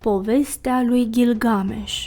Povestea lui Gilgamesh.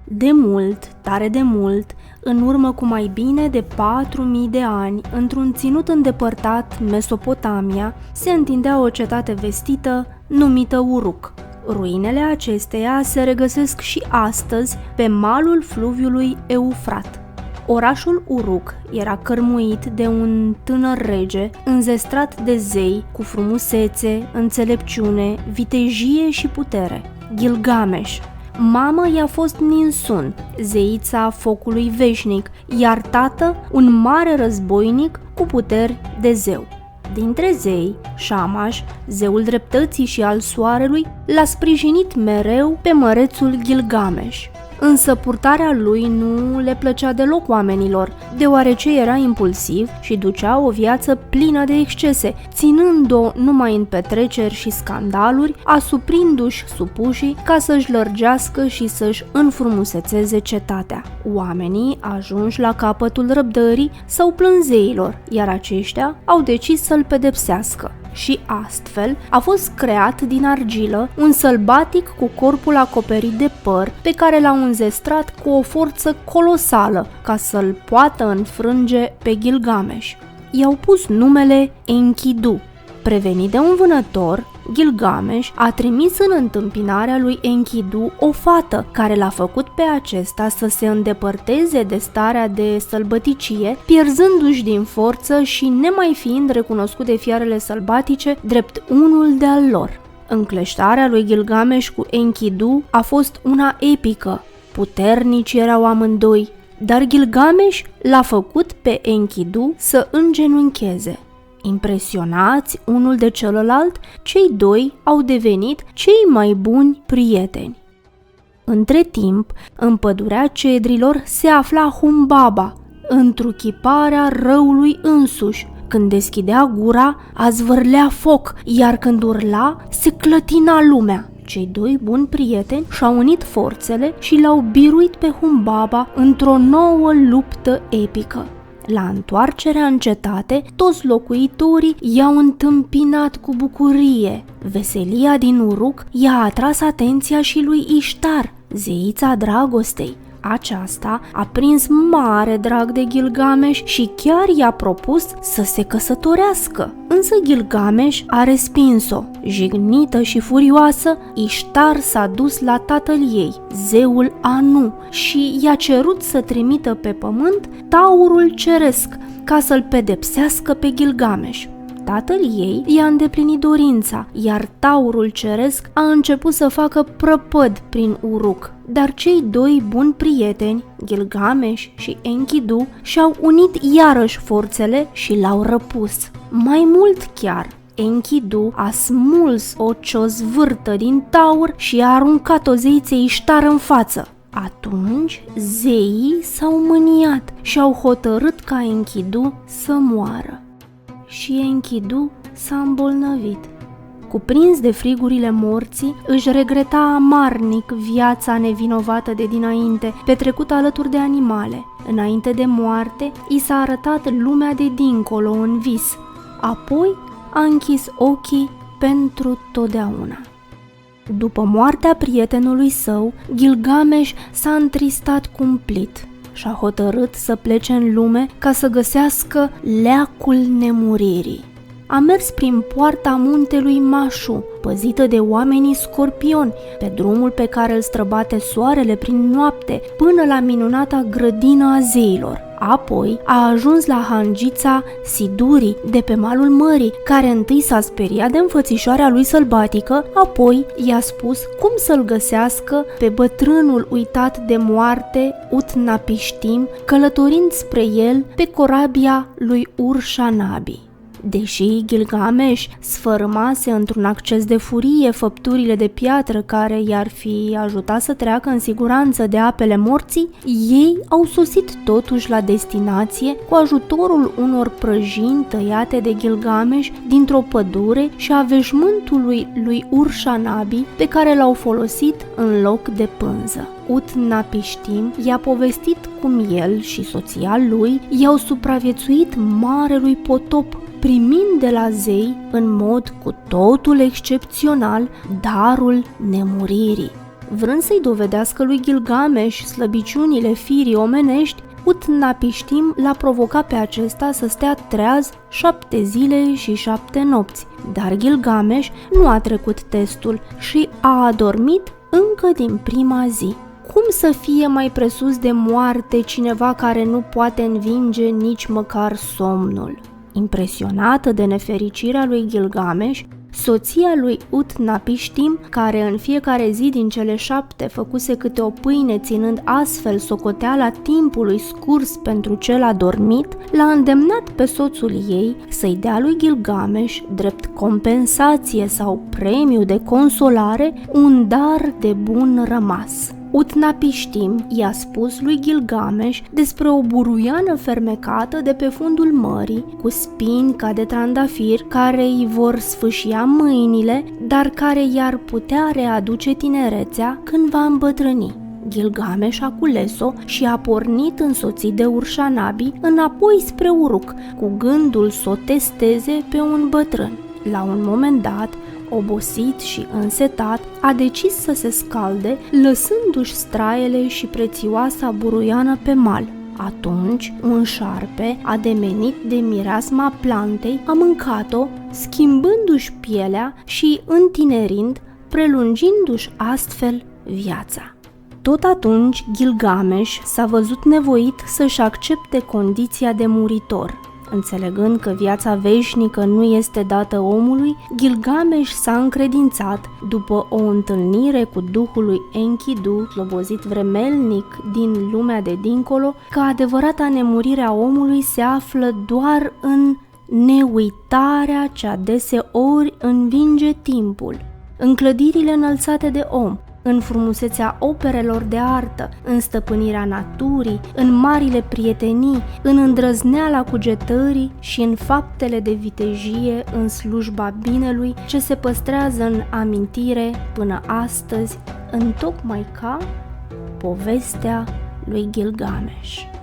De mult, tare de mult, în urmă cu mai bine de 4000 de ani, într-un ținut îndepărtat, Mesopotamia, se întindea o cetate vestită numită Uruk. Ruinele acesteia se regăsesc și astăzi pe malul fluviului Eufrat. Orașul Uruk era cărmuit de un tânăr rege înzestrat de zei cu frumusețe, înțelepciune, vitejie și putere, Gilgamesh. Mamă i-a fost Ninsun, zeița focului veșnic, iar tată un mare războinic cu puteri de zeu. Dintre zei, Shamash, zeul dreptății și al soarelui, l-a sprijinit mereu pe mărețul Gilgamesh. Însă purtarea lui nu le plăcea deloc oamenilor, deoarece era impulsiv și ducea o viață plină de excese, ținând-o numai în petreceri și scandaluri, asuprindu-și supușii ca să-și lărgească și să-și înfrumusețeze cetatea. Oamenii, ajunși la capătul răbdării, s-au plâns zeilor, iar aceștia au decis să-l pedepsească. Și astfel a fost creat din argilă un sălbatic cu corpul acoperit de păr pe care l-au înzestrat cu o forță colosală ca să-l poată înfrânge pe Gilgamesh. I-au pus numele Enkidu. Prevenit de un vânător, Gilgamesh a trimis în întâmpinarea lui Enkidu o fată care l-a făcut pe acesta să se îndepărteze de starea de sălbăticie, pierzându-și din forță și nemai fiind recunoscut de fiarele sălbatice drept unul de-al lor. Încleștarea lui Gilgamesh cu Enkidu a fost una epică. Puternici erau amândoi, dar Gilgamesh l-a făcut pe Enkidu să îngenuncheze. Impresionați unul de celălalt, cei doi au devenit cei mai buni prieteni. Între timp, în pădurea cedrilor se afla Humbaba, întruchiparea răului însuși. Când deschidea gura, azvârlea foc, iar când urla, se clătina lumea. Cei doi buni prieteni și-au unit forțele și l-au biruit pe Humbaba într-o nouă luptă epică. La întoarcerea în cetate, toți locuitorii i-au întâmpinat cu bucurie. Veselia din Uruk i-a atras atenția și lui Ishtar, zeița dragostei. Aceasta a prins mare drag de Gilgamesh și chiar i-a propus să se căsătorească. Însă Gilgamesh a respins-o. Jignită și furioasă, Ishtar s-a dus la tatăl ei, zeul Anu, și i-a cerut să trimită pe pământ taurul ceresc ca să-l pedepsească pe Gilgamesh. Tatăl ei i-a îndeplinit dorința, iar taurul ceresc a început să facă prăpăd prin Uruk. Dar cei doi buni prieteni, Gilgamesh și Enkidu, și-au unit iarăși forțele și l-au răpus. Mai mult chiar, Enkidu a smuls o ciozvârtă din taur și a aruncat-o zeiței Ishtar în față. Atunci zeii s-au mâniat și au hotărât ca Enkidu să moară. Și Enkidu s-a îmbolnăvit. Cuprins de frigurile morții, își regreta amarnic viața nevinovată de dinainte, petrecută alături de animale. Înainte de moarte, i s-a arătat lumea de dincolo în vis. Apoi a închis ochii pentru totdeauna. După moartea prietenului său, Gilgamesh s-a întristat cumplit și-a hotărât să plece în lume ca să găsească leacul nemuririi. A mers prin poarta muntelui Mashu, păzită de oamenii scorpioni, pe drumul pe care îl străbate soarele prin noapte, până la minunata grădină a zeilor. Apoi a ajuns la hangița Siduri, de pe malul mării, care întâi s-a speriat de înfățișoarea lui sălbatică, apoi i-a spus cum să-l găsească pe bătrânul uitat de moarte Utnapishtim, călătorind spre el pe corabia lui Ur-Shanabi. Deși Gilgamesh sfărâmase într-un acces de furie făpturile de piatră care i-ar fi ajutat să treacă în siguranță de apele morții, ei au sosit totuși la destinație cu ajutorul unor prăjini tăiate de Gilgamesh dintr-o pădure și a veșmântului lui Ur-Shanabi pe care l-au folosit în loc de pânză. Utnapishtim i-a povestit cum el și soția lui i-au supraviețuit marelui potop primind de la zei, în mod cu totul excepțional, darul nemuririi. Vrând să-i dovedească lui Gilgamesh slăbiciunile firii omenești, Utnapishtim l-a provocat pe acesta să stea treaz 7 zile și 7 nopți, dar Gilgamesh nu a trecut testul și a adormit încă din prima zi. Cum să fie mai presus de moarte cineva care nu poate învinge nici măcar somnul? Impresionată de nefericirea lui Gilgamesh, soția lui Utnapishtim, care în fiecare zi din cele 7 făcuse câte o pâine ținând astfel socoteala timpului scurs pentru cel adormit, l-a îndemnat pe soțul ei să-i dea lui Gilgamesh, drept compensație sau premiu de consolare, un dar de bun rămas. Utnapishtim i-a spus lui Gilgamesh despre o buruiană fermecată de pe fundul mării, cu spini ca de trandafir care îi vor sfâșia mâinile, dar care i-ar putea readuce tinerețea când va îmbătrâni. Gilgamesh a cules-o și a pornit însoțit de Urshanabi înapoi spre Uruk, cu gândul să o testeze pe un bătrân. La un moment dat, obosit și însetat, a decis să se scalde, lăsându-și straiele și prețioasa buruiană pe mal. Atunci, un șarpe, ademenit de mireasma plantei, a mâncat-o, schimbându-și pielea și întinerind, prelungindu-și astfel viața. Tot atunci, Gilgamesh s-a văzut nevoit să-și accepte condiția de muritor. Înțelegând că viața veșnică nu este dată omului, Gilgamesh s-a încredințat, după o întâlnire cu duhul lui Enkidu, slobozit vremelnic din lumea de dincolo, că adevărata nemurire a omului se află doar în neuitarea ce adeseori învinge timpul, în clădirile înălțate de om, în frumusețea operelor de artă, în stăpânirea naturii, în marile prietenii, în îndrăzneala cugetării și în faptele de vitejie în slujba binelui ce se păstrează în amintire până astăzi, întocmai ca povestea lui Gilgamesh.